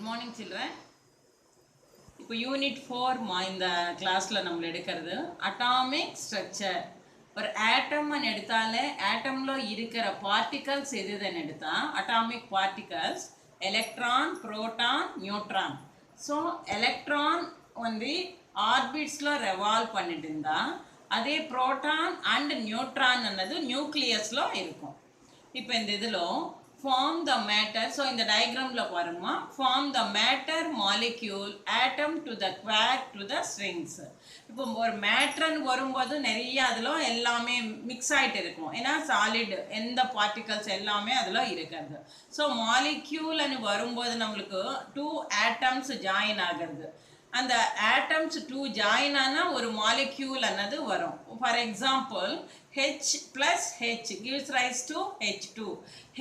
Good morning children. இப்போ unit 4 இந்த கிளாஸில் நம்ம எடுக்கிறது அட்டாமிக் ஸ்ட்ரக்சர். ஒரு ஆட்டம்னு எடுத்தாலே ஆட்டமில் இருக்கிற பார்ட்டிகல்ஸ் எதுன்னு எடுத்தா atomic particles electron, proton, neutron. So electron வந்து ஆர்பிட்ஸில் ரெவால்வ் பண்ணிட்டு இருந்தா அதே புரோட்டான் அண்ட் நியூட்ரான் அன்னது நியூக்ளியஸில் இருக்கும். இப்போ இந்த இதில் form the matter, so in the diagram la paruma form the matter molecule atom to the quark to the strings. இப்போ ஒரு மேட்டர்னு வரும்போது நிறைய அதில் எல்லாமே மிக்ஸ் ஆகிட்டு இருக்கும். ஏன்னா சாலிட் எந்த பார்ட்டிகல்ஸ் எல்லாமே அதில் இருக்கிறது. ஸோ மாலிக்யூல்னு வரும்போது நம்மளுக்கு 2 ஆட்டம்ஸ் ஜாயின் ஆகிறது. அந்த ஆட்டம்ஸ் 2 ஜாயின் ஆனால் ஒரு மாலிக்யூல் அன்னது வரும். For example H plus H gives rise to H2.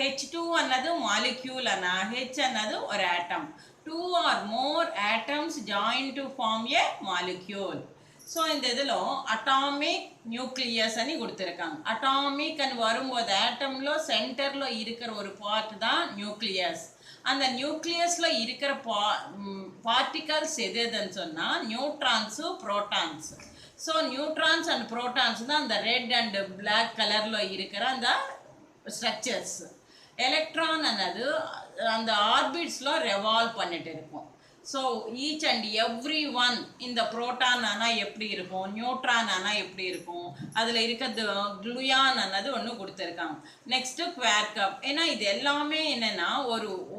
H2 அன்னது மாலிக்யூல் அண்ணா, H அன்னது ஒரு atom. 2 or more atoms join to form a molecule. So இந்த இதில் அட்டாமிக் நியூக்ளியஸ் அனி கொடுத்துருக்காங்க. அட்டாமிக் அன்னு வரும்போது ஆட்டமில் சென்டரில் இருக்கிற ஒரு பார்ட் தான் நியூக்ளியஸ். அந்த நியூக்ளியஸில் இருக்கிற பார்ட்டிகல்ஸ் எதுன்னு சொன்னால் neutrons, protons. So neutrons and protons தான் அந்த ரெட் அண்ட் பிளாக் கலரில் இருக்கிற அந்த ஸ்ட்ரக்சர்ஸ். எலக்ட்ரான் அன்னது அந்த ஆர்பிட்ஸில் ரெவால்வ் பண்ணிட்டு இருக்கும். So each and every one இந்த புரோட்டான் ஆனால் எப்படி இருக்கும், நியூட்ரான் ஆனால் எப்படி இருக்கும், அதில் இருக்கிறது குளுயான் அன்னது ஒன்று கொடுத்துருக்காங்க. Next Quark. ஏன்னா இது எல்லாமே என்னென்னா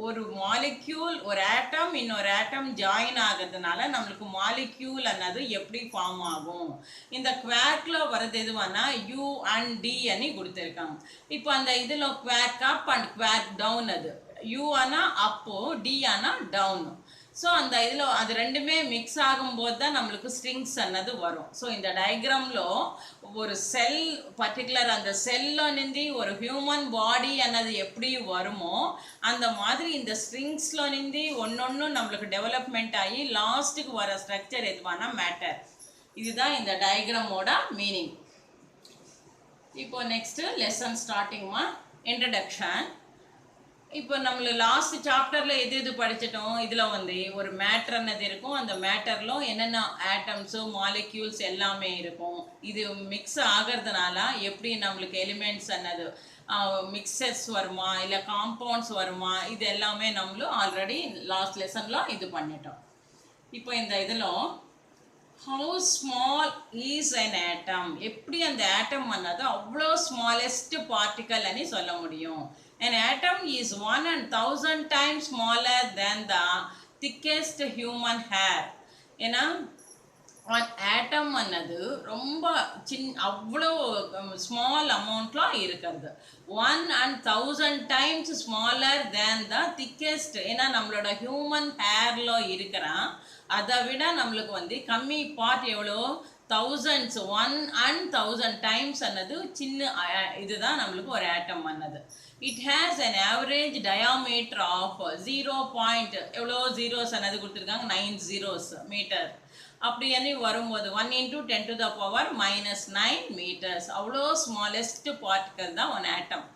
ஒரு மாலிக்யூல், ஒரு ஆட்டம் இன்னொரு ஆட்டம் ஜாயின் ஆகிறதுனால நம்மளுக்கு மாலிக்யூல் அன்னது எப்படி ஃபார்ம் ஆகும். இந்த குவார்க்கில் வர்றது எதுவானா யூ அண்ட் டி அனி கொடுத்துருக்காங்க. இப்போ அந்த இதில் quark up and quark down, அது யூ ஆனால் அப்பு, டி ஆனால் டவுனு. ஸோ அந்த இதில் அது ரெண்டுமே மிக்ஸ் ஆகும்போது தான் நம்மளுக்கு ஸ்ட்ரிங்ஸ் அன்னது வரும். ஸோ இந்த டயக்ராமில் ஒரு செல் பர்டிகுலர் அந்த செல்லிருந்து ஒரு ஹியூமன் பாடி அன்னது எப்படி வருமோ அந்த மாதிரி இந்த ஸ்ட்ரிங்ஸ்லேருந்து ஒன்று நம்மளுக்கு டெவலப்மெண்ட் ஆகி லாஸ்ட்டுக்கு வர ஸ்ட்ரக்சர் எதுவானா மேட்டர். இதுதான் இந்த டயக்ராமோட மீனிங். இப்போ நெக்ஸ்ட்டு லெசன் ஸ்டார்டிங்மா இன்ட்ரடக்ஷன். இப்போ நம்மள லாஸ்ட் சாப்டரில் எது படிச்சிட்டோம், இதில் வந்து ஒரு மேட்டர்னது இருக்கும். அந்த மேட்டரில் என்னென்ன ஆட்டம்ஸு, மாலிக்யூல்ஸ் எல்லாமே இருக்கும். இது மிக்ஸ் ஆகிறதுனால எப்படி நம்மளுக்கு எலிமெண்ட்ஸ் அன்னது மிக்சர்ஸ் வருமா இல்லை காம்பவுண்ட்ஸ் வருமா, இது எல்லாமே நம்மளும் ஆல்ரெடி லாஸ்ட் லெசனில் இது பண்ணிட்டோம். இப்போ இந்த இதில் how small is an atom, எப்படி அந்த ஆட்டம் அன்னது அவ்வளோ ஸ்மாலஸ்ட் பார்ட்டிக்கல் அனி சொல்ல முடியும். An atom is 1 and 1000 times smaller than the thickest human hair. ஏன்னா ஆட்டம் அன்னது ரொம்ப அவ்வளோ ஸ்மால் அமௌண்ட்லாம் இருக்கிறது. 1 and 1000 times smaller than the thickest. ஏன்னா நம்மளோட ஹியூமன் ஹேரில் இருக்கிறான் அதை விட நம்மளுக்கு வந்து கம்மி பார்ட் எவ்வளோ, thousands, 1 and 1000 times அன்னது சின்ன இதுதான் நம்மளுக்கு ஒரு atom அன்னது. It has an average diameter of 0. எவ்வளோ ஜீரோஸ் அன்னது கொடுத்துருக்காங்க, 9 zeros மீட்டர். அப்படி என்ன வரும்போது 1 × 10⁻⁻9 meters. அவ்வளோ ஸ்மாலஸ்ட் பார்ட்டிக்கல் தான் one atom.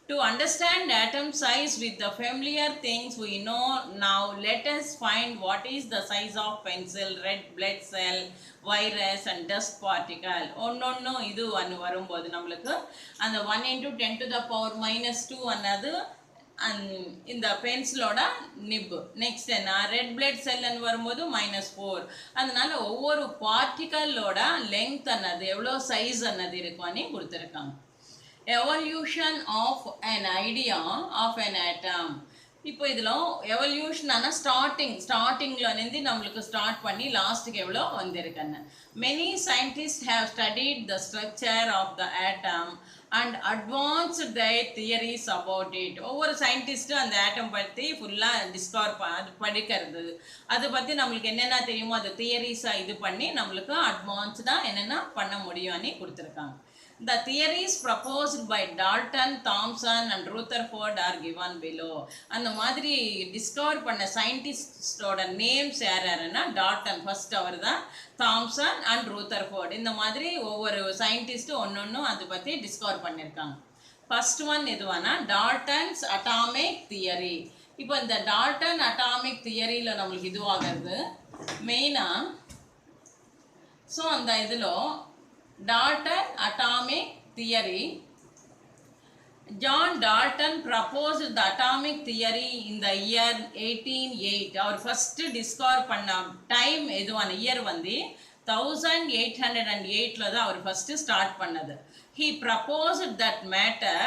To understand atom size with the familiar things we know now, let us find what is the size of pencil, red blood cell, virus and dust particle. ஒன்னொன்னு இது ஒன்று வரும்போது நம்மளுக்கு அந்த 1 × 10⁻⁻2 அன்னது இந்த பென்சிலோட nib. Next என்ன, red blood செல்லுன்னு வரும்போது -4. அதனால ஒவ்வொரு பார்ட்டிக்கலோட லெங்த் அன்னது எவ்வளோ சைஸ் அன்னது இருக்கும்னு கொடுத்துருக்காங்க. Evolution of an idea of an atom. இப்போ இதில் எவல்யூஷன் ஆனால் ஸ்டார்டிங்லேருந்து நம்மளுக்கு ஸ்டார்ட் பண்ணி லாஸ்ட்டுக்கு எவ்வளோ வந்திருக்குன்னு. Many scientist have studied the structure of the atom and advanced their theories about it. ஒவ்வொரு சயின்டிஸ்ட்டும் அந்த ஆட்டம் பற்றி ஃபுல்லாக டிஸ்கவர் அது படிக்கிறது, அதை பற்றி நம்மளுக்கு என்னென்ன தெரியுமோ அது தியரிஸாக இது பண்ணி நம்மளுக்கு அட்வான்ஸ்டாக என்னென்ன பண்ண முடியும்னு கொடுத்துருக்காங்க. The theories proposed by Dalton, Thomson and Rutherford are given below. அந்த மாதிரி டிஸ்கவர் பண்ண சயின்டிஸ்டோட நேம்ஸ் யாருன்னா டால்டன் ஃபர்ஸ்ட் அவர் தான், தாம்சன் அண்ட் ரூதர்ஃபோர்ட். இந்த மாதிரி ஒவ்வொரு சயின்டிஸ்ட்டும் ஒன்று அதை பற்றி டிஸ்கவர் பண்ணியிருக்காங்க. ஃபர்ஸ்ட் ஒன் எதுவானா டால்டன்ஸ் அட்டாமிக் தியரி. இப்போ இந்த டால்டன் அட்டாமிக் தியரியில் நம்மளுக்கு இதுவாகிறது மெயினாக. ஸோ அந்த இதில் Dalton atomic theory, John Dalton proposed the atomic theory in the year 1808. அவர் first discover பண்ண டைம் எதுவான இயர் வந்து 1808ல தான் அவர் first ஸ்டார்ட் பண்ணது. He proposed that matter,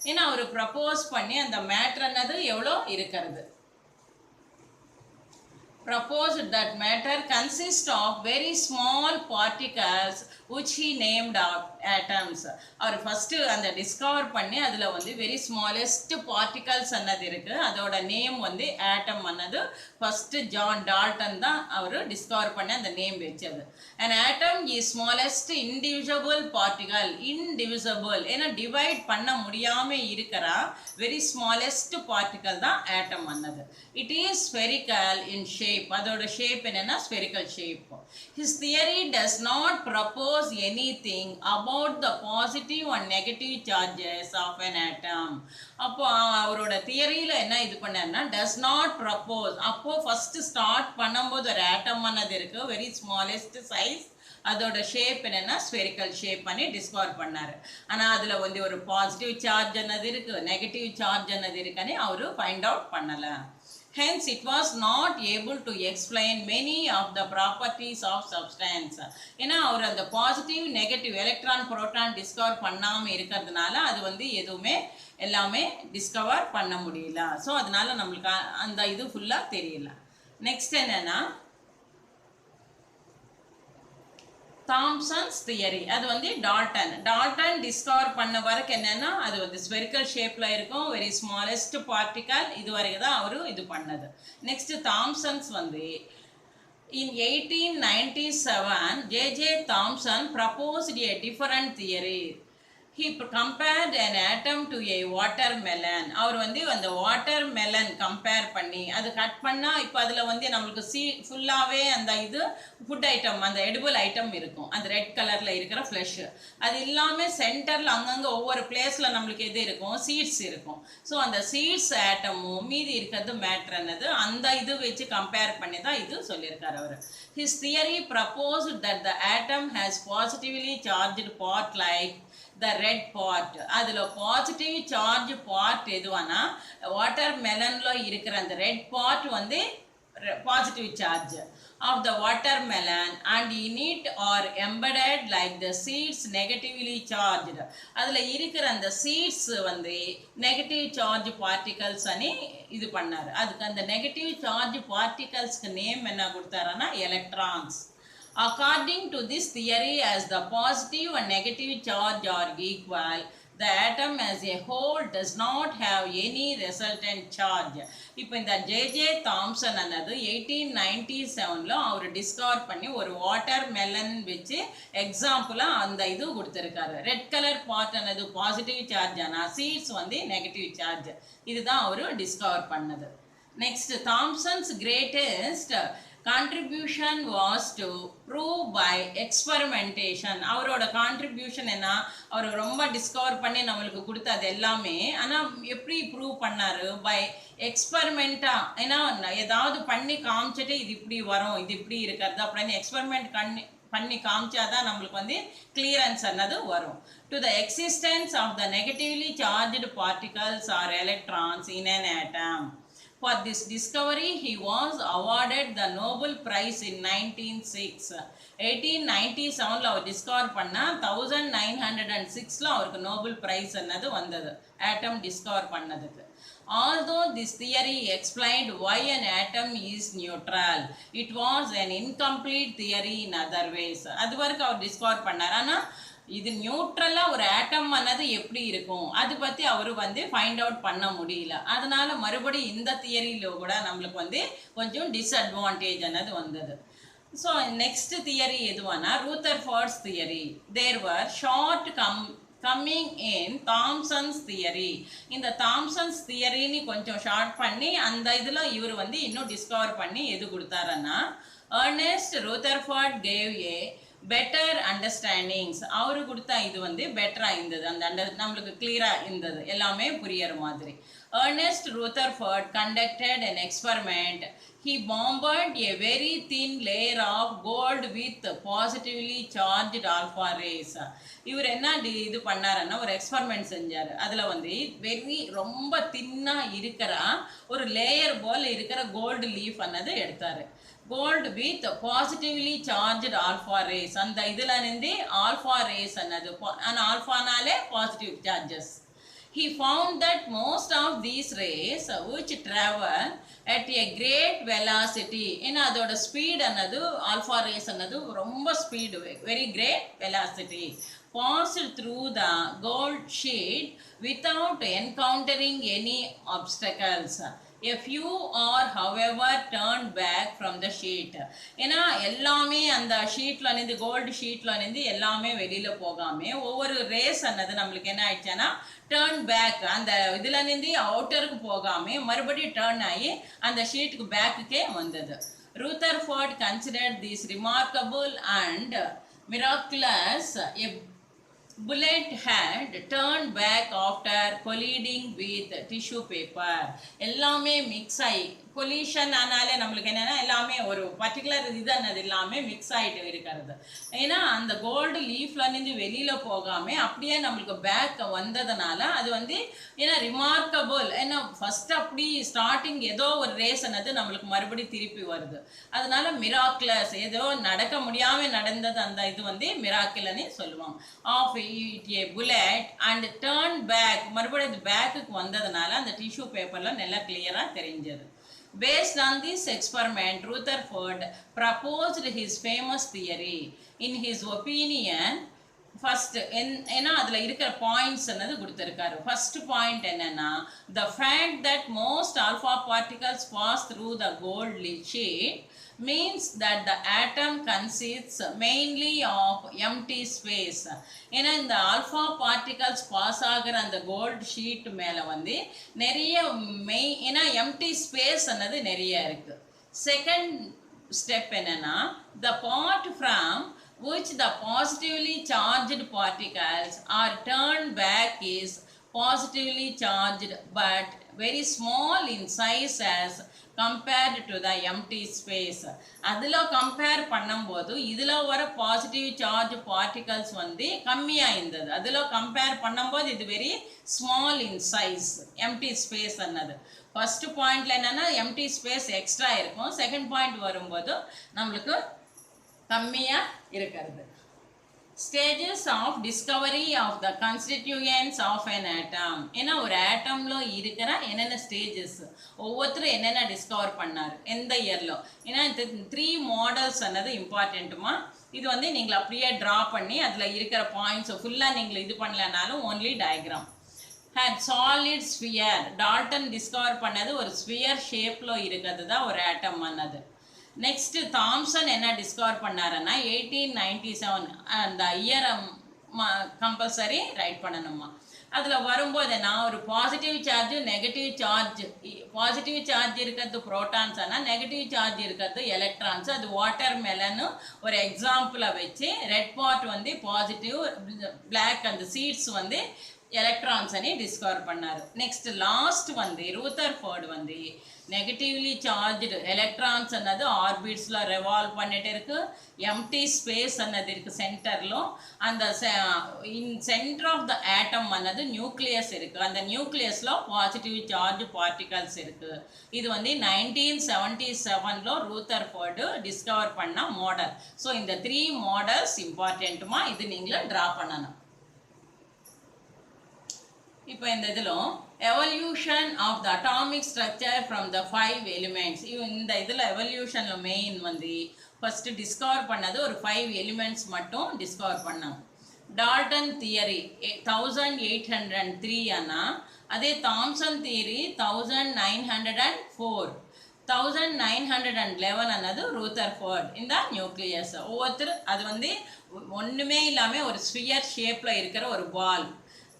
ஏன்னா அவர் ப்ரப்போஸ் பண்ணி அந்த மேட்டர்னது எவ்வளோ இருக்கிறது. Proposed that matter consists of very small particles which he named atoms. அவர் ஃபஸ்ட்டு அந்த டிஸ்கவர் பண்ணி அதில் வந்து வெரி ஸ்மாலஸ்ட் பார்ட்டிகல்ஸ் அன்னது இருக்குது, அதோட நேம் வந்து ஆட்டம் அன்னது ஃபஸ்ட்டு ஜான் டால்டன் தான் அவர் டிஸ்கவர் பண்ணி அந்த நேம் வச்சது. an atom is smallest indivisible particle. indivisible ஏன்னா டிவைட் பண்ண முடியாமல் இருக்கிற வெரி ஸ்மாலஸ்ட் பார்ட்டிகல் தான் ஆட்டம் அன்னது. It is spherical in shape, அதோட ஷேப் என்னன்னா spherical shape. his theory does not propose anything about the positive and negative charges of an atom. அப்போ அவரோட தியரியில் என்ன இது பண்ணாருன்னா does not propose. அப்போ ஃபர்ஸ்ட் ஸ்டார்ட் பண்ணும்போது ஒரு ஆட்டம் ஆனது இருக்கு வெரி ஸ்மாலஸ்ட் சைஸ், அதோட ஷேப் என்னன்னா ஸ்பெரிக்கல் ஷேப் பண்ணி டிஸ்கவர் பண்ணாரு. ஆனால் அதில் வந்து ஒரு பாசிட்டிவ் சார்ஜ் என்னது இருக்கு, நெகட்டிவ் சார்ஜ் என்னது இருக்குன்னு அவரு ஃபைண்ட் அவுட் பண்ணலை. Hence, it was not able to explain many of the properties of substance. ஏன்னா அவர் அந்த positive negative electron proton discover பண்ணாமல் இருக்கிறதுனால அது வந்து எதுவுமே எல்லாமே டிஸ்கவர் பண்ண முடியல. ஸோ அதனால நம்மளுக்கு அந்த இது ஃபுல்லாக தெரியல. நெக்ஸ்ட் என்னன்னா தாம்சன்ஸ் தியரி. அது வந்து டால்டன் டிஸ்கவர் பண்ண வரைக்கும் என்னன்னா அது வந்து ஸ்பெரிக்கல் ஷேப்ல இருக்கும், வெரி ஸ்மாலஸ்ட் பார்ட்டிகல், இது வரைக்கும் தான் அவரு இது பண்ணது. நெக்ஸ்ட் தாம்சன்ஸ் வந்து in 1897 J.J. Thomson proposed a different theory. He compared an atom to a watermelon. அவர் வந்து அந்த வாட்டர்மெலன் கம்பேர் பண்ணி அது கட் பண்ணால் இப்போ அதில் வந்து நம்மளுக்கு ஃபுல்லாகவே அந்த இது ஃபுட் ஐட்டம், அந்த எடிபிள் ஐட்டம் இருக்கும், அந்த ரெட் கலரில் இருக்கிற ஃப்ளஷ். அது இல்லாமல் சென்டரில் அங்கங்கே ஒவ்வொரு பிளேஸில் நம்மளுக்கு எது இருக்கும், சீட்ஸ் இருக்கும். ஸோ அந்த சீட்ஸ் ஆட்டமும் மீதி இருக்கிறது மேட்ருன்னது அந்த இது வச்சு கம்பேர் பண்ணி தான் இது சொல்லியிருக்காரு அவர். His theory proposed that the atom has positively charged part like the red part. அதில் பாசிட்டிவ் சார்ஜ் பார்ட் எதுவானா வாட்டர் மெலன்ல இருக்கிற அந்த ரெட் பார்ட் வந்து positive charge of the watermelon and in it are embedded like the seeds negatively charged. அதில் இருக்கிற அந்த seeds வந்து negative charge particles அனி இது பண்ணார். அதுக்கு அந்த நெகட்டிவ் சார்ஜ் பார்ட்டிகல்ஸ்க்கு நேம் என்ன கொடுத்தாருன்னா electrons. According to this theory, as the positive and negative charge are equal, the atom as a whole does not have any resultant charge. இப்போ இந்த J.J. தாம்சன் அன்னது 1897ல அவர் டிஸ்கவர் பண்ணி ஒரு வாட்டர் மெலன் வச்சு எக்ஸாம்பிளாக அந்த இது கொடுத்துருக்காரு. ரெட் கலர் பார்ட் அன்னது பாசிட்டிவ் சார்ஜ் ஆனால் சீட்ஸ் வந்து நெகட்டிவ் சார்ஜ், இதுதான் அவர் டிஸ்கவர் பண்ணது. Next Thomson's greatest contribution was to prove by experimentation. அவரோட கான்ட்ரிபியூஷன் என்ன, அவர் ரொம்ப டிஸ்கவர் பண்ணி நம்மளுக்கு கொடுத்தது எல்லாமே. ஆனால் எப்படி ப்ரூவ் பண்ணாரு, பை எக்ஸ்பெரிமெண்ட்டா. ஏன்னா ஏதாவது பண்ணி காமிச்சிட்டு இது இப்படி வரும், இது இப்படி இருக்கிறது அப்படின்னு எக்ஸ்பெரிமெண்ட் பண்ணி காமிச்சாதான் நம்மளுக்கு வந்து கிளியரன்ஸ் அன்னது வரும். To the existence of the negatively charged particles are electrons in an atom. For this discovery, he was awarded the Nobel Prize in 1906. 1897ல அவர் டிஸ்கவர் பண்ணால் 1906ல அவருக்கு நோபல் ப்ரைஸ் என்னது வந்தது ஆட்டம் டிஸ்கவர் பண்ணதுக்கு. Although this theory explained why an atom is neutral, it was an incomplete theory in other ways. அது வரைக்கும் அவர் டிஸ்கவர் பண்ணார். ஆனால் இது நியூட்ரலாக ஒரு ஆட்டம் ஆனது எப்படி இருக்கும் அது பற்றி அவர் வந்து ஃபைண்ட் அவுட் பண்ண முடியல. அதனால மறுபடியும் இந்த தியரியில் கூட நம்மளுக்கு வந்து கொஞ்சம் டிஸ்அட்வான்டேஜ் ஆனது வந்தது. ஸோ நெக்ஸ்ட் தியரி எதுவானா Rutherford's theory. There were shortcoming in Thomson's theory. இந்த தாம்சன்ஸ் தியரின்னு கொஞ்சம் ஷார்ட் பண்ணி அந்த இதில் இவர் வந்து இன்னும் டிஸ்கவர் பண்ணி எது கொடுத்தாருன்னா Ernest Rutherford gave a better understandings. அவரு கொடுத்தா இது வந்து பெட்டராக இருந்தது, அந்த நம்மளுக்கு கிளியராக இருந்தது, எல்லாமே புரியற மாதிரி. Ernest Rutherford conducted an experiment. He bombarded a very thin layer of gold with positively charged alpha rays. இவர் என்ன இது பண்ணாருன்னா ஒரு எக்ஸ்பெரிமெண்ட் செஞ்சார். அதில் வந்து ரொம்ப தின்னாக இருக்கிற ஒரு லேயர் போல் இருக்கிற கோல்டு லீஃப் அன்னது எடுத்தார். Gold with positively charged alpha rays, அந்த இதில் இருந்து ஆல்ஃபா ரேஸ் அன்னது, ஆனால் ஆல்ஃபானாலே positive charges. He found that most of these rays which travel at a great velocity, ஏன்னா அதோட ஸ்பீட் அன்னது ஆல்ஃபா ரேஸ் அன்னது ரொம்ப speed, very great velocity, passed through the gold sheet without encountering any obstacles. A few are however turned back from the sheet. ஏன்னா எல்லாமே அந்த ஷீட்ல இருந்து, gold ஷீட்ல இருந்து எல்லாமே வெளியில போகாம ஒவ்வொரு ரேஸ் அன்னது நம்மளுக்கு என்ன ஆயிடுச்சுன்னா டேர்ன் பேக், அந்த இதுல இருந்து அவுட்டருக்கு போகாம மறுபடியும் டேர்ன் ஆகி அந்த ஷீட்டுக்கு பேக்குக்கே வந்தது. Rutherford considered this remarkable and miraculous. A bullet had turned back after colliding with tissue paper. எல்லாமே மிக்ஸ் ஆகி, கொலிஷன் ஆனாலே நம்மளுக்கு என்னென்னா எல்லாமே ஒரு பர்டிகுலர் இதுன்னது எல்லாமே மிக்ஸ் ஆகிட்டு இருக்கிறது. ஏன்னா அந்த கோல்டு லீஃப்லேருந்து வெளியில் போகாமல் அப்படியே நம்மளுக்கு பேக் வந்ததுனால அது வந்து ஏன்னா ரிமார்க்கபிள், ஏன்னா ஃபஸ்ட் அப்படி ஸ்டார்டிங் ஏதோ ஒரு ரேஸ் என்னது நம்மளுக்கு மறுபடியும் திருப்பி வருது. அதனால மிராக்குலஸ், ஏதோ நடக்க முடியாமல் நடந்தது, அந்த இது வந்து மிராக்கிள்னு சொல்லுவாங்க. Of it a bullet and turn back, மறுபடியும் அது பேக்குக்கு வந்ததுனால அந்த டிஷ்யூ பேப்பரில் நல்லா கிளியராக தெரிஞ்சது. Based on this experiment, Rutherford proposed his famous theory. In his opinion, first ஏன்னா அதில் இருக்கிற பாயிண்ட்ஸ் என்னது கொடுத்துருக்காரு. ஃபர்ஸ்ட் பாயிண்ட் என்னன்னா, the fact that most alpha particles pass through the gold sheet means that the atom consists mainly of empty space. ஏன்னா இந்த alpha particles pass ஆகிற அந்த கோல்டு ஷீட் மேலே வந்து நிறைய ஏன்னா எம்டி ஸ்பேஸ் அன்னது நிறைய இருக்கு. செகண்ட் ஸ்டெப் என்னன்னா, the part from which the positively charged particles are turned back is positively charged but very small in size as compared to the empty space. அதில் compare பண்ணும்போது இதில் வர பாசிட்டிவ் சார்ஜ் பார்ட்டிகல்ஸ் வந்து கம்மியாக இருந்தது. அதில் compare பண்ணும்போது இது very small in size, empty space அன்னது. ஃபர்ஸ்ட் பாயிண்ட்ல என்னன்னா எம்டி ஸ்பேஸ் எக்ஸ்ட்ரா இருக்கும். செகண்ட் பாயிண்ட் வரும்போது நம்மளுக்கு கம்மியாக இருக்கிறது. Stages of discovery of the constituents of an atom. ஏன்னா ஒரு ஆட்டம்ல இருக்கிற என்னென்ன ஸ்டேஜஸ், ஒவ்வொருத்தரும் என்னென்ன டிஸ்கவர் பண்ணார் எந்த இயர்ல. ஏன்னா இந்த 3 மாடல்ஸ் அன்னது இம்பார்ட்டண்ட்டுமா. இது வந்து நீங்கள் அப்படியே ட்ரா பண்ணி அதில் இருக்கிற பாயிண்ட்ஸ் ஃபுல்லாக நீங்கள் இது பண்ணலனாலும் only diagram. had solid sphere. Dalton discover பண்ணது ஒரு ஸ்பியர் ஷேப்பில் இருக்கிறது தான் ஒரு ஆட்டம் அன்னது. நெக்ஸ்ட் தாம்சன் என்ன டிஸ்கவர் பண்ணாருன்னா 1897, அந்த இயரை கம்பல்சரி ரைட் பண்ணணுமா. அதில் வரும்போது நான் ஒரு positive charge negative charge, positive charge இருக்கிறது ப்ரோட்டான்ஸ், ஆனால் நெகட்டிவ் சார்ஜ் இருக்கிறது எலக்ட்ரான்ஸ். அது வாட்டர் மெலன்னு ஒரு எக்ஸாம்பிளை வச்சு ரெட் பார்ட் வந்து பாசிட்டிவ், பிளாக் அந்த சீட்ஸ் வந்து எலக்ட்ரான்ஸ் அனி டிஸ்கவர் பண்ணார். நெக்ஸ்ட் லாஸ்ட் வந்து ரூதர்ஃபோர்ட் வந்து நெகட்டிவ்லி சார்ஜ்டு எலக்ட்ரான்ஸ் அன்னது ஆர்பிட்ஸில் ரெவால்வ் பண்ணிட்டு இருக்கு. எம்டி ஸ்பேஸ் அன்னது இருக்கு சென்டர்ல. அந்த in centre of the atom அன்னது நியூக்ளியஸ் இருக்கு. அந்த நியூக்ளியஸ்ல பாசிட்டிவ் சார்ஜ் பார்ட்டிகல்ஸ் இருக்கு. இது வந்து 1977 ரூதர்ஃபோர்டு டிஸ்கவர் பண்ண மாடல். ஸோ இந்த 3 மாடல்ஸ் இம்பார்ட்டன்ட்டுமா, இது நீங்களும் ட்ரா பண்ணணும். இப்போ இந்த இதில் evolution of the atomic structure from the 5 elements. இந்த இதில் எவல்யூஷனில் மெயின் வந்து ஃபஸ்ட்டு டிஸ்கவர் பண்ணது ஒரு 5 எலிமெண்ட்ஸ் மட்டும் டிஸ்கவர் பண்ணாங்க. டால்டன் தியரி 1803 ஆனால் அதே தாம்சன் தியரி 1904. 1911 அன்னது ரூதர்ஃபோர்ட் இந்த நியூக்ளியஸ். ஒவ்வொருத்தர் அது வந்து ஒன்றுமே இல்லாமல் ஒரு ஸ்பியர் ஷேப்பில் இருக்கிற ஒரு பால்.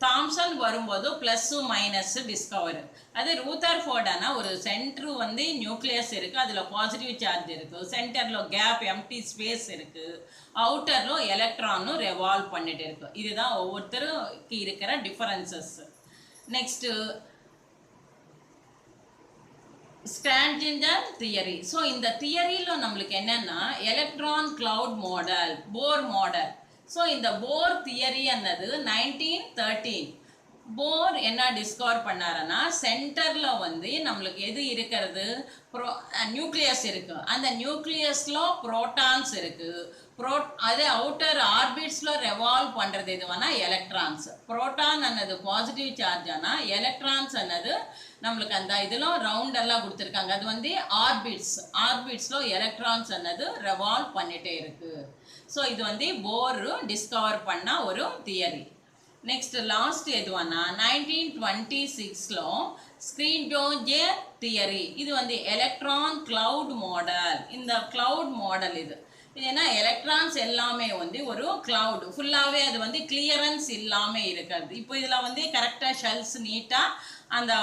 தாம்சன் வரும்போது ப்ளஸ்ஸு மைனஸ்ஸு டிஸ்கவர். அது ரூதர்ஃபோர்டானா ஒரு சென்ட்ரு வந்து நியூக்ளியஸ் இருக்குது, அதில் பாசிட்டிவ் சார்ஜ் இருக்குது, சென்டரில் கேப் எம்டி ஸ்பேஸ் இருக்குது, அவுட்டரில் எலக்ட்ரானும் ரெவால்வ் பண்ணிட்டு இருக்குது. இதுதான் ஒவ்வொருத்தருக்கு இருக்கிற differences. Next Schrödinger theory. So இந்த தியரியில நம்மளுக்கு என்னன்னா எலக்ட்ரான் கிளவுட் மாடல், போர் மாடல். ஸோ இந்த போர் தியரி என்னது 1913 போர் என்ன டிஸ்கவர் பண்ணாருன்னா சென்டர்ல வந்து நம்மளுக்கு எது இருக்கிறது, நியூக்ளியஸ் இருக்கு. அந்த நியூக்ளியஸ்ல புரோட்டான்ஸ் இருக்கு. அதே அவுட்டர் ஆர்பிட்ஸ்ல ரெவால்வ் பண்றது எதுவானா எலக்ட்ரான்ஸ். புரோட்டான் ಅನ್ನது பாசிட்டிவ் சார்ஜ் ஆனா எலக்ட்ரான்ஸ் ಅನ್ನது நம்மளுக்கு அந்த இதெல்லாம் ரவுண்ட் எல்லாம் கொடுத்துருக்காங்க. அது வந்து ஆர்பிட்ஸ்ல எலக்ட்ரான்ஸ் ಅನ್ನது ரெவால்வ் பண்ணிட்டே இருக்கு. ஸோ இது வந்து போர் டிஸ்கவர் பண்ண ஒரு தியரி. నెక్స్ట్ లాస్ట్ ఎదువన్నా 1926లో ஸ்க்ரீன்ஜோஞ்சர் தியரி. இது வந்து எலக்ட்ரான் கிளவுட் மாடல். இந்த கிளவுட் மாடல் இது ஏன்னா எலக்ட்ரான்ஸ் எல்லாமே வந்து ஒரு கிளவுட் ஃபுல்லாகவே அது வந்து கிளியரன்ஸ் இல்லாமல் இருக்கிறது. இப்போ இதில் வந்து கரெக்டாக ஷெல்ஸ் நீட்டாக அந்த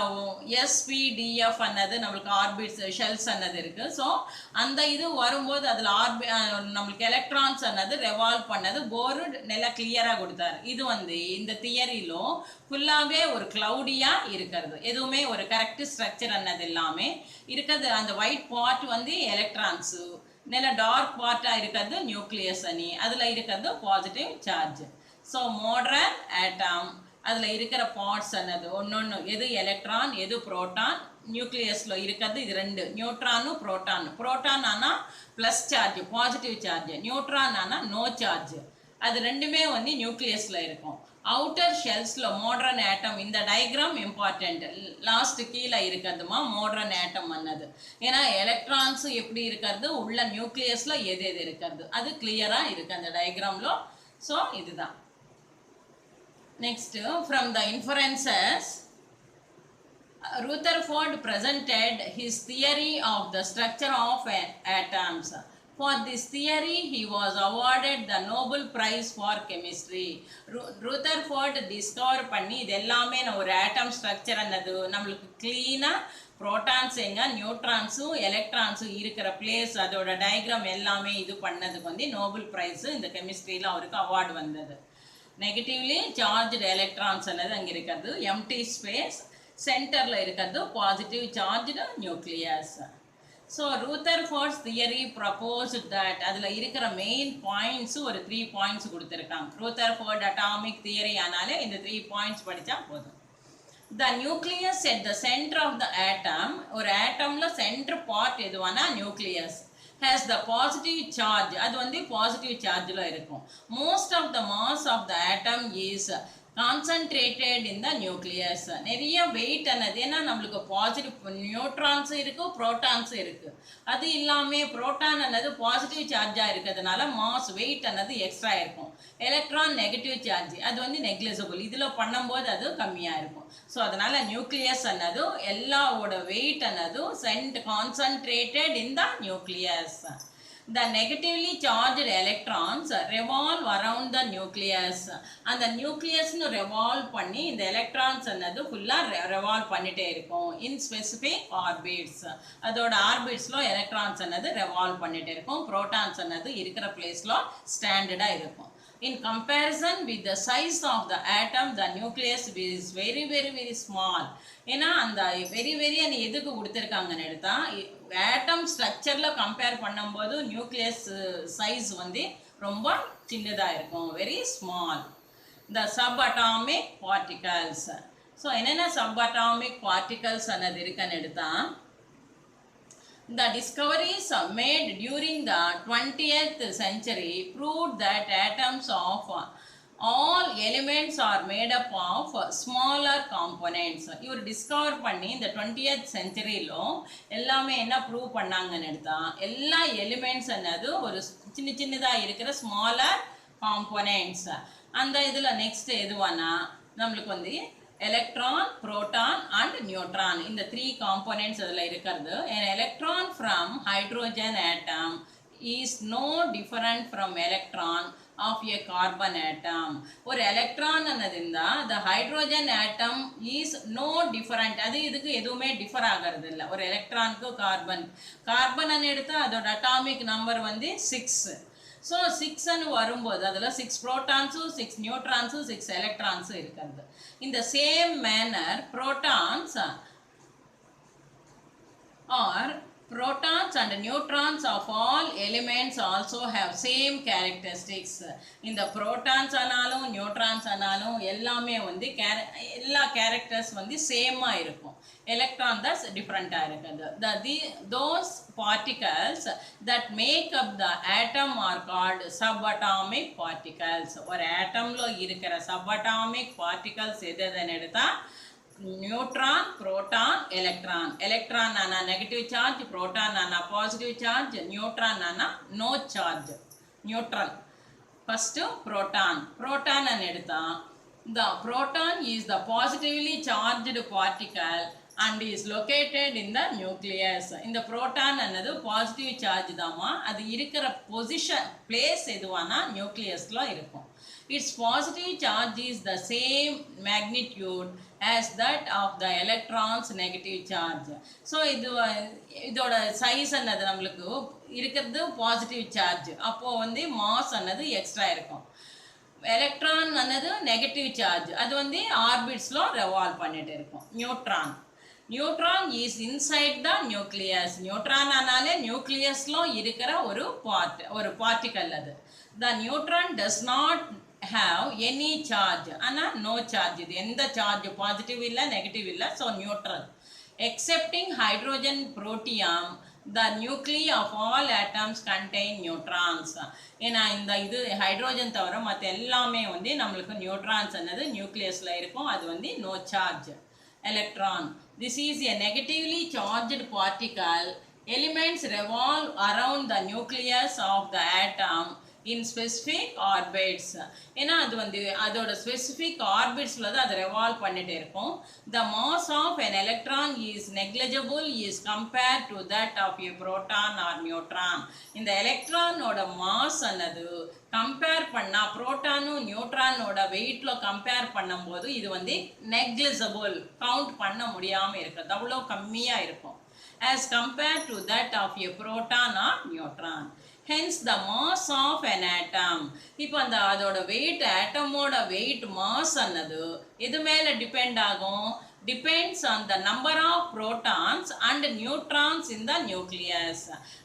எஸ்பிடிஎஃப் ಅನ್ನது நம்மளுக்கு ஆர்பிட்ஸ் ஷெல்ஸ் ಅನ್ನது இருக்குது. ஸோ அந்த இது வரும்போது அதில் நம்மளுக்கு எலக்ட்ரான்ஸ் ಅನ್ನது ரெவால்வ் பண்ணது போரு நல்லா கிளியராக கொடுத்தாரு. இது வந்து இந்த தியரியிலும் ஃபுல்லாகவே ஒரு கிளவுடியாக இருக்கிறது. எதுவுமே ஒரு கரெக்ட் ஸ்ட்ரக்சர் ಅನ್ನது எல்லாமே இருக்கிறது. அந்த ஒயிட் பார்ட் வந்து எலக்ட்ரான்ஸு, நல்ல டார்க் பார்ட்டாக இருக்கிறது நியூக்ளியஸ் அணி, அதில் இருக்கிறது பாசிட்டிவ் சார்ஜ். ஸோ மாடர்ன் ஆட்டம் அதில் இருக்கிற பார்ட்ஸ் ಅನ್ನது ஒன்று எது எலக்ட்ரான் எது புரோட்டான். நியூக்ளியஸில் இருக்கிறது இது ரெண்டு, நியூட்ரானும் புரோட்டான். புரோட்டான் ஆனால் plus charge positive charge, neutron ஆனால் நோ சார்ஜ். அது ரெண்டுமே வந்து நியூக்ளியஸில் இருக்கும். அவுட்டர் ஷெல்ஸில் மாடர்ன் ஆட்டம். இந்த டயக்ராம் இம்பார்ட்டண்ட். லாஸ்ட் கீழே இருக்கிறதுமா மாடர்ன் ஆட்டம் ಅನ್ನது. ஏன்னா எலக்ட்ரான்ஸு எப்படி இருக்கிறது உள்ள நியூக்ளியஸில் எது எது இருக்கிறது அது கிளியராக இருக்குது அந்த டயக்ராமில். ஸோ இதுதான். Next, from the inferences, Rutherford presented his theory of the structure of atoms. For this theory, he was awarded the Nobel Prize for Chemistry. Rutherford discover பண்ணி இது எல்லாமே ஒரு ஆட்டம் ஸ்ட்ரக்சர் ಅನ್ನது நம்மளுக்கு கிளீனாக புரோட்டான்ஸ் எங்க நியூட்ரான்ஸும் எலக்ட்ரான்ஸும் இருக்கிற பிளேஸ் அதோட டயக்ராம் எல்லாமே இது பண்ணதுக்கு வந்து நோபல் ப்ரைஸு இந்த கெமிஸ்ட்ரியில் அவருக்கு அவார்டு வந்தது. நெகட்டிவ்லி சார்ஜ்டு எலக்ட்ரான்ஸ் ಅನ್ನது அங்கே இருக்கிறது எம்டி ஸ்பேஸ், சென்டரில் இருக்கிறது positive charged nucleus. So Rutherford's theory proposed that அதில் இருக்கிற மெயின் பாயிண்ட்ஸு ஒரு 3 பாயிண்ட்ஸ் கொடுத்துருக்காங்க. ரூதர்ஃபோர்ட் அட்டாமிக் தியரி ஆனாலே இந்த 3 பாயிண்ட்ஸ் படித்தா போதும். The nucleus at the center of the atom, ஒரு ஆட்டம்ல சென்டர் பார்ட் எதுவானா nucleus has the positive charge. அது வந்து பாசிட்டிவ் சார்ஜில் இருக்கும். Most of the mass of the atom is concentrated in the nucleus. நிறைய வெயிட் ಅನ್ನது ஏன்னா நம்மளுக்கு பாசிட்டிவ் நியூட்ரான்ஸ் இருக்குது புரோட்டான்ஸ் இருக்குது. அது இல்லாமல் புரோட்டான் ಅನ್ನது பாசிட்டிவ் சார்ஜாக இருக்கிறதுனால மாஸ் வெயிட் ಅನ್ನது எக்ஸ்ட்ரா இருக்கும். எலக்ட்ரான் நெகட்டிவ் சார்ஜ் அது வந்து நெக்லிஜிபிள், இதில் பண்ணும்போது அது கம்மியாக இருக்கும். ஸோ அதனால் நியூக்ளியஸ் ಅನ್ನது எல்லாவோட வெயிட் ಅನ್ನது concentrated in the nucleus. The negatively charged electrons revolve around the nucleus. அந்த நியூக்ளியஸ்னு ரெவால்வ் பண்ணி இந்த எலக்ட்ரான்ஸ் ಅನ್ನது ஃபுல்லாக ரெவால்வ் பண்ணிட்டே இருக்கும். இன் ஸ்பெசிஃபிக் ஆர்பிட்ஸ் அதோட ஆர்பிட்ஸில் எலக்ட்ரான்ஸ் ಅನ್ನது ரெவால்வ் பண்ணிட்டே இருக்கும். புரோட்டான்ஸ் ಅನ್ನது இருக்கிற பிளேஸில் ஸ்டாண்டர்டாக இருக்கும். In comparison with the size of the atom, the nucleus is very very very small. ஏன்னா அந்த வெரி வெரி எதுக்கு கொடுத்துருக்காங்கன்னு எடுத்தா ஆட்டம் ஸ்ட்ரக்சரில் கம்பேர் பண்ணும்போது நியூக்ளியஸ் சைஸ் வந்து ரொம்ப சின்னதாக இருக்கும், வெரி ஸ்மால். இந்த சப் அட்டாமிக் பார்ட்டிகல்ஸ். ஸோ என்னென்ன சப் அட்டாமிக் பார்ட்டிகல்ஸ் ಅನ್ನது இருக்குன்னு எடுத்தா the discoveries made during the 20th century proved that atoms of all elements are made up of smaller components. இவர் டிஸ்கவர் பண்ணி இந்த 20th centuryல எல்லாமே என்ன ப்ரூவ் பண்ணாங்கன்னு எடுத்தா எல்லா எலிமெண்ட்ஸ் ಅನ್ನது ஒரு சின்ன சின்னதாக இருக்கிற ஸ்மாலர் காம்போனன்ட்ஸ். அந்த இதில் நெக்ஸ்ட் எதுவானா நம்மளுக்கு வந்து எலக்ட்ரான் புரோட்டான் அண்ட் நியூட்ரான் இந்த 3 காம்போனன்ட்ஸ் அதில் இருக்கிறது. an electron from hydrogen atom is no different from electron of a carbon atom. ஒரு எலக்ட்ரான் ಅನ್ನது இருந்தால் the hydrogen atom is no different. அது இதுக்கு எதுவுமே டிஃபர் ஆகிறது இல்லை. ஒரு எலக்ட்ரானுக்கு கார்பன் எடுத்தால் அதோட அட்டாமிக் நம்பர் வந்து 6. ஸோ 6ன்னு வரும்போது அதில் 6 ப்ரோட்டான்ஸும் 6 நியூட்ரான்ஸும் 6 எலக்ட்ரான்ஸும் இருக்கிறது. இந்த same manor protons or protons and neutrons of all elements also have same characteristics. இந்த protons ஆனாலும் neutrons ஆனாலும் எல்லாமே வந்து எல்லா characters வந்து சேமா இருக்கும். electron தான் டிஃபரண்டா இருக்குது. Those particles that make up the atom are called subatomic particles. ஒரு atomல இருக்கிற subatomic particles எதுன்னு எடுத்தா neutron, proton, electron. Electron nana negative charge, proton nana positive charge, neutron nana no charge, neutral. First proton. Proton and edutha. The proton is the positively charged particle and is located in the nucleus. In the proton another positive charge dama adu irukra position place eduvana nucleus la irukum. Its positive charge is the same magnitude as that of the electron's negative charge. So idoda size annadhu namakku irukkiradhu positive charge. Appo வந்து mass annadhu extra irukum. Electron annadhu negative charge. அது வந்து orbits lo revolve பண்ணிட்டு இருக்கும். Neutron is inside the nucleus. Neutron ஆனாலே nucleus lo இருக்கிற ஒரு particle அது. The neutron does not have any charge. Ana no charge. இது எந்த charge positive இல்ல negative இல்ல. So neutral. Excepting hydrogen protium, the nuclei of all atoms contain neutrons. ஏன்னா இது ஹைட்ரோஜன் தவிர மற்ற எல்லாமே வந்து நம்மளுக்கு நியூட்ரான்ஸ் என்னது நியூக்ளியஸ்ல இருக்கும். அது வந்து no charge. Electron. This is a negatively charged particle. Elements revolve around the nucleus of the atom in specific orbits. ஏன்னா அது வந்து அதோட specific orbits ல தான் அது revolve பண்ணிட்டே இருக்கும். The mass of an electron is negligible is compared to that of a proton or neutron. இந்த எலக்ட்ரானோட மாஸ் ಅನ್ನது கம்பேர் பண்ணா புரோட்டானும் நியூட்ரானோட வெயிட்ல கம்பேர் பண்ணும்போது இது வந்து negligible, கவுண்ட் பண்ண முடியாம இருக்கு. அவ்வளோ கம்மியா இருக்கும் as compared to that of a proton or neutron. Hence the mass of an atom. இப்போ அதோட weight, atomோட weight mass ಅನ್ನது எது மேல டிபெண்ட் ஆகும்? Depends on the number of protons and neutrons in the nucleus.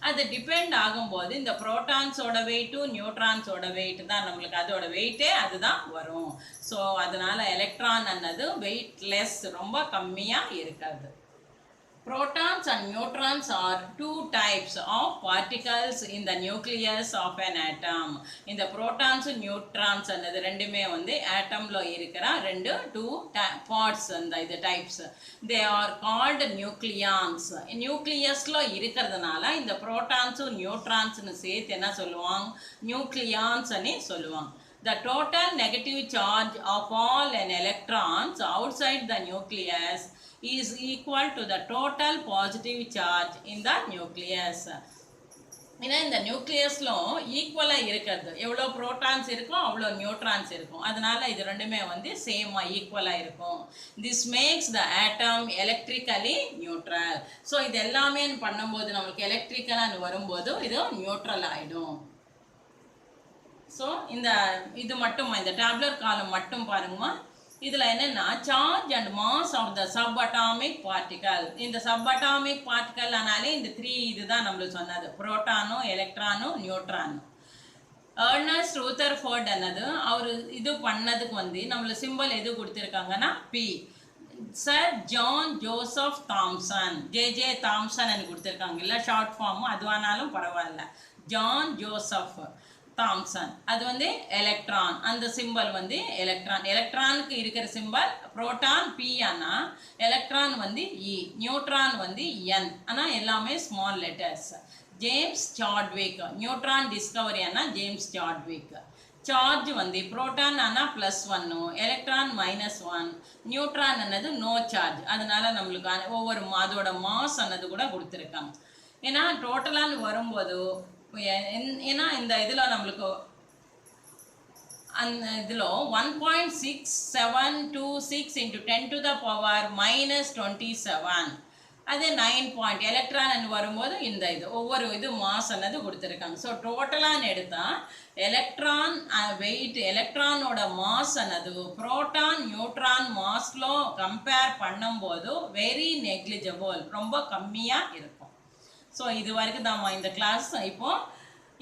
அது டிபெண்ட் ஆகும்போது இந்த protonsோட weight neutronsோட weight தான் நம்மளுக்கு அதோட வெயிட்டே அதுதான் வரும். ஸோ அதனால எலக்ட்ரான் ಅನ್ನது weightless, ரொம்ப கம்மியா இருக்காது. Protons and neutrons are two types of particles in the nucleus of an atom. இந்த protons and neutrons ಅನ್ನது ரெண்டுமே வந்து atomல இருக்கிற two parts அந்த இது types. They are called nucleons. Nucleusல இருக்கிறதுனால இந்த protons and neutrons னு சேர்த்து என்ன சொல்லுவாங்க? Nucleons னு சொல்லுவாங்க. The total negative charge of all an electrons outside the nucleus is equal to the total positive charge in the nucleus. ஏன்னா இந்த நியூக்ளியஸ்ல ஈக்குவலா இருக்கிறது, எவ்வளோ புரோட்டான்ஸ் இருக்கும் அவ்வளோ நியூட்ரான்ஸ் இருக்கும். அதனால இது ரெண்டுமே வந்து சேமா ஈக்குவலா இருக்கும். This makes the atom electrically neutral. So இது எல்லாமே பண்ணும்போது நம்மளுக்கு எலக்ட்ரிக்கலாக வரும்போது இது நியூட்ரல் ஆயிடும். ஸோ இது மட்டும் இந்த டேப்லர் காலம் மட்டும் பாருங்கம்மா. இதில் என்னென்னா charge and mass of the subatomic particle. இந்த சப்அட்டாமிக் பார்ட்டிகல் ஆனாலே இந்த 3 இதுதான் நம்மளுக்கு சொன்னது, புரோட்டானும் எலக்ட்ரானும் நியூட்ரானும். ஏர்னஸ்ட் ரூதர்ஃபோர்ட் என்னது அவர் இது பண்ணதுக்கு வந்து நம்மளுக்கு சிம்பிள் எது கொடுத்துருக்காங்கன்னா P. Sir John Joseph Thomson, J Thomson கொடுத்துருக்காங்க. இல்லை ஷார்ட் ஃபார்மும் அதுவானாலும் பரவாயில்ல. John Joseph Thomson. அது வந்து எலக்ட்ரான். அந்த சிம்பல் வந்து எலக்ட்ரான். எலக்ட்ரானுக்கு இருக்கிற சிம்பல் புரோட்டான் P ஆனா எலக்ட்ரான் வந்து E, நியூட்ரான் வந்து N. ஆனால் எல்லாமே small letters. James Chadwick, neutron discovery ஆனா ஜேம்ஸ் சாட்விக். சார்ஜ் வந்து புரோட்டான் ஆனா +1, எலக்ட்ரான் -1, நியூட்ரான் ಅನ್ನது நோ சார்ஜ். அதனால நம்மளுக்கு ஒவ்வொரு அதோட மாஸ் ಅನ್ನது கூட கொடுத்துருக்காங்க. ஏன்னா டோட்டலான்னு வரும்போது ஏன்னா இந்த இதில் நம்மளுக்கு அந்த இதில் 1.6726 × 10⁻⁻27 அதே 9 பாயிண்ட் எலக்ட்ரான் வரும்போது இந்த இது ஒவ்வொரு இது மாஸ் அன்னது கொடுத்துருக்காங்க. ஸோ டோட்டலான்னு எடுத்தால் எலக்ட்ரான் வெயிட் எலக்ட்ரானோட மாஸ் அன்னது புரோட்டான் நியூட்ரான் மாஸ்லோ கம்பேர் பண்ணும்போது வெரி நெக்லிஜிபிள், ரொம்ப கம்மியாக இருக்கும். ஸோ இது வரைக்கும் தான் இந்த கிளாஸ். இப்போ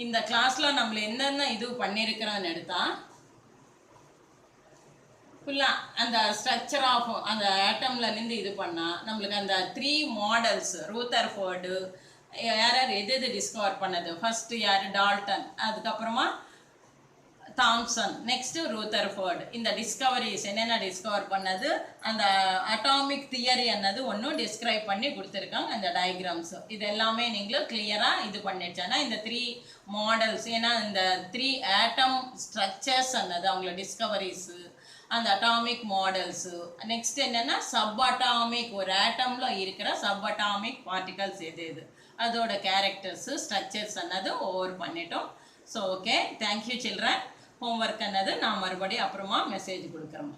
இந்த கிளாஸில் நம்மள என்னென்ன இது பண்ணியிருக்கிறோன்னு எடுத்தால் ஃபுல்லாக அந்த ஸ்ட்ரக்சர் ஆஃப் அந்த ஆட்டம்லேருந்து இது பண்ணால் நம்மளுக்கு அந்த 3 மாடல்ஸ் ரூதர்ஃபோர்டு யார் எது டிஸ்கவர் பண்ணது, ஃபஸ்ட்டு யார் டால்டன், அதுக்கப்புறமா தாம்சன், நெக்ஸ்ட்டு ரூதர்ஃபோர்டு. இந்த டிஸ்கவரிஸ் என்னென்ன டிஸ்கவர் பண்ணது, அந்த அட்டாமிக் தியரி என்னது ஒன்றும் டிஸ்கிரைப் பண்ணி கொடுத்துருக்காங்க அந்த டயக்ராம்ஸ். இது எல்லாமே நீங்களும் கிளியராக இது பண்ணிடுச்சேன்னா இந்த 3 மாடல்ஸ், ஏன்னா இந்த 3 ஆட்டம் ஸ்ட்ரக்சர்ஸ் அன்னது அவங்கள டிஸ்கவரிஸு, அந்த அட்டாமிக் மாடல்ஸு, நெக்ஸ்ட் என்னென்னா சப் அட்டாமிக் ஒரு ஆட்டமில் இருக்கிற சப் அட்டாமிக் பார்ட்டிகல்ஸ் எது அதோட கேரக்டர்ஸு ஸ்ட்ரக்சர்ஸ் அன்னது ஓவர் பண்ணிட்டோம். So okay, thank you children. Homework அன்னது நான் மறுபடியும் அப்புறமா மெசேஜ் கொடுக்குறேன்.